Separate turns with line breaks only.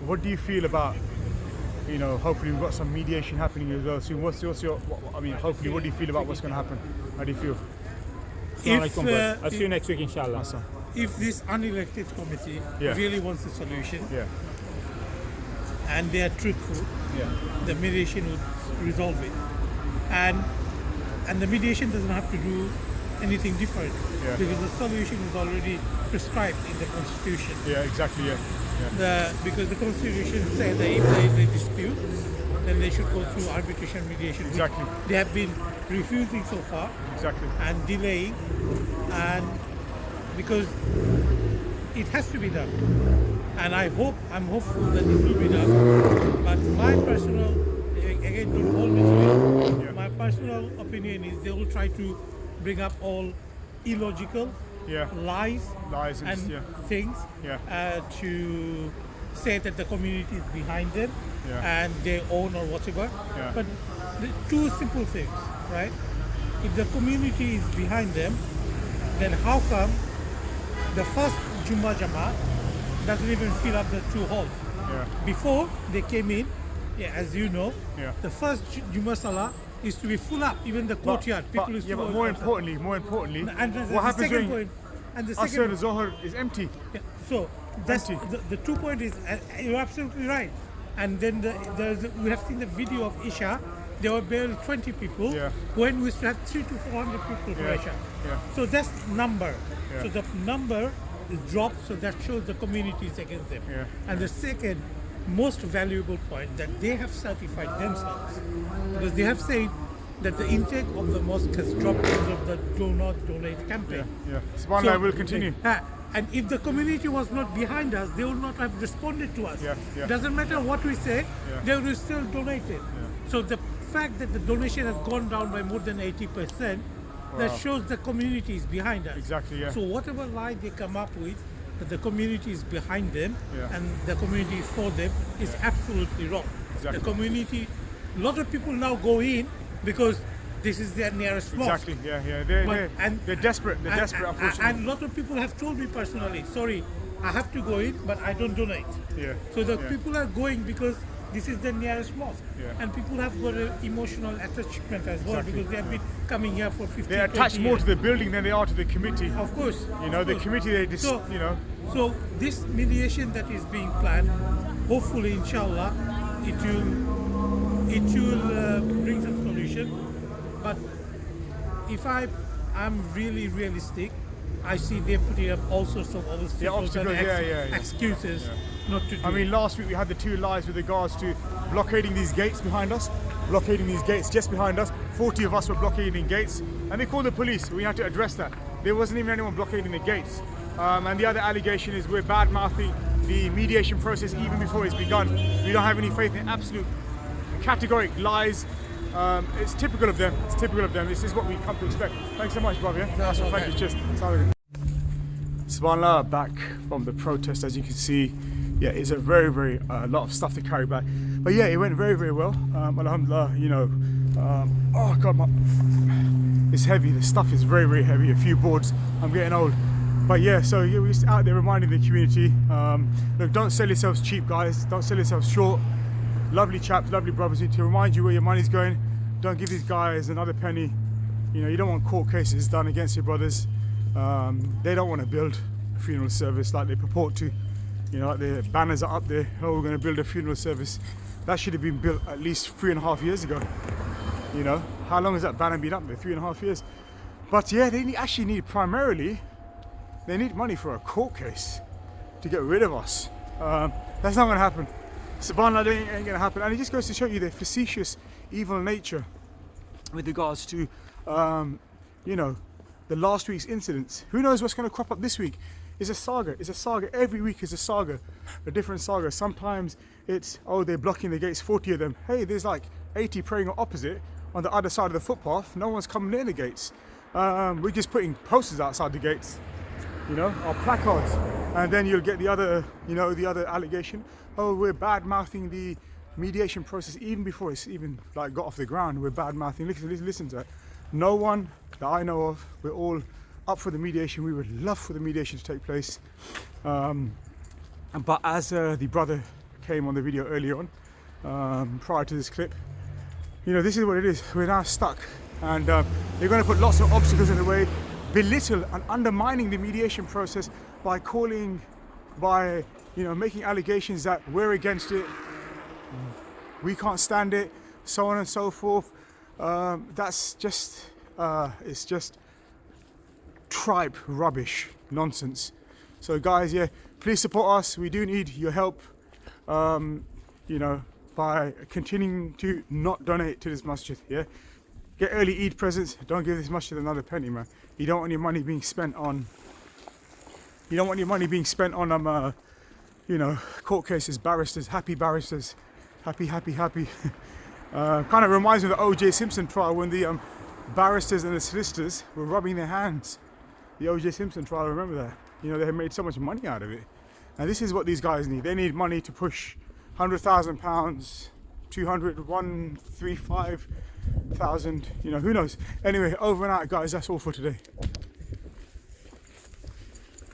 what do you feel about, hopefully we've got some mediation happening as well soon. Hopefully, what do you feel about what's going to happen? How do you feel?
I'll see you next week, inshallah.
If this unelected committee really wants a solution and they are truthful, the mediation would resolve it. And the mediation doesn't have to do anything different because the solution is already prescribed in the constitution.
Yeah, exactly.
Because the constitution says that if there is a dispute, then they should go through arbitration mediation.
Exactly.
They have been refusing so far.
Exactly.
And delaying, and because it has to be done. And I'm hopeful that it will be done. But my personal, again, don't hold me to it. My personal opinion is they will try to bring up all illogical lies and things to say that the community is behind them and they own or whatever. But the two simple things, right? If the community is behind them, then how come the first Jummah Jamaat doesn't even fill up the two halls? Before they came in, as you know, the first Jummah Salah is to be full up, even the courtyard. People used to
but more importantly,
and
what happens
second
during
point, and the
Asr
second
and Zohar is empty.
so that's the 2 point is you're absolutely right. And then we have seen the video of Isha. There were barely 20 people when we used to have 300 to 400 people for Isha. So that's number. So the number is dropped, so that shows the community is against them. And the second most valuable point, that they have certified themselves, because they have said that the intake of the mosque has dropped because of the do not donate campaign.
SubhanAllah will continue.
And if the community was not behind us, they would not have responded to us. Doesn't matter what we say, they will still donate it. So the fact that the donation has gone down by more than 80%, that shows the community is behind us.
Exactly,
So whatever lie they come up with, that the community is behind them and the community is for them, is absolutely wrong.
Exactly.
The community, a lot of people now go in because this is their nearest mosque.
Exactly, they're desperate. They're desperate, unfortunately.
And a lot of people have told me personally, sorry, I have to go in, but I don't donate. So the people are going because this is the nearest mosque. And people have got an emotional attachment as well, because they have been coming here for 50
They're attached more to the building than they are to the committee.
Of course.
The committee, they just,
So this mediation that is being planned, hopefully, inshallah, it will bring some solution. But if I'm really realistic, I see they're putting up all sorts of obstacles and excuses not to do
I mean, last week we had the two lies with regards to blockading these gates behind us, blockading these gates just behind us. 40 of us were blockading gates, and they called the police. We had to address that. There wasn't even anyone blockading the gates. And the other allegation is we're bad-mouthing the mediation process even before it's begun. We don't have any faith in absolute categoric lies. It's typical of them. This is what we come to expect. Thanks so much, brother. Thank you. Cheers. SubhanAllah, back from the protest, as you can see. It's a very, very lot of stuff to carry back. But it went very, very well. Alhamdulillah, oh God, it's heavy. The stuff is very, very heavy. A few boards. I'm getting old. But so we're just out there reminding the community, look, don't sell yourselves cheap, guys. Don't sell yourselves short. Lovely chaps, lovely brothers, to remind you where your money's going. Don't give these guys another penny. You don't want court cases done against your brothers. They don't want to build a funeral service like they purport to. Like the banners are up there, oh, we're going to build a funeral service. That should have been built at least 3.5 years ago. How long has that banner been up there? 3.5 years. But they actually need, primarily, they need money for a court case to get rid of us. That's not going to happen. SubhanAllah, that ain't going to happen. And it just goes to show you their facetious, evil nature with regards to, the last week's incidents. Who knows what's going to crop up this week? It's a saga. Every week is a saga, a different saga. Sometimes it's, oh, they're blocking the gates, 40 of them. Hey, there's like 80 praying opposite on the other side of the footpath. No one's coming near the gates. We're just putting posters outside the gates, our placards. And then you'll get the other, the other allegation. Oh, we're bad-mouthing the mediation process even before it's even got off the ground. We're bad-mouthing. Listen to it. No one that I know of, we're all up for the mediation. We would love for the mediation to take place. But as the brother came on the video earlier on, prior to this clip, you know, this is what it is. We're now stuck, and they're going to put lots of obstacles in the way, belittle and undermining the mediation process by making allegations that we're against it, we can't stand it, so on and so forth. That's just, it's just tripe rubbish nonsense. So guys, yeah, please support us. We do need your help, you know, by continuing to not donate to this masjid, yeah? Get early Eid presents, don't give this masjid another penny, man. You don't want your money being spent on, you know, court cases, barristers, happy. Kind of reminds me of the O.J. Simpson trial when the barristers and the solicitors were rubbing their hands. The O.J. Simpson trial, remember that? You know, they had made so much money out of it. And this is what these guys need. They need money to push £100,000, 200, 135,000, you know, who knows. Anyway, over and out, guys. That's all for today.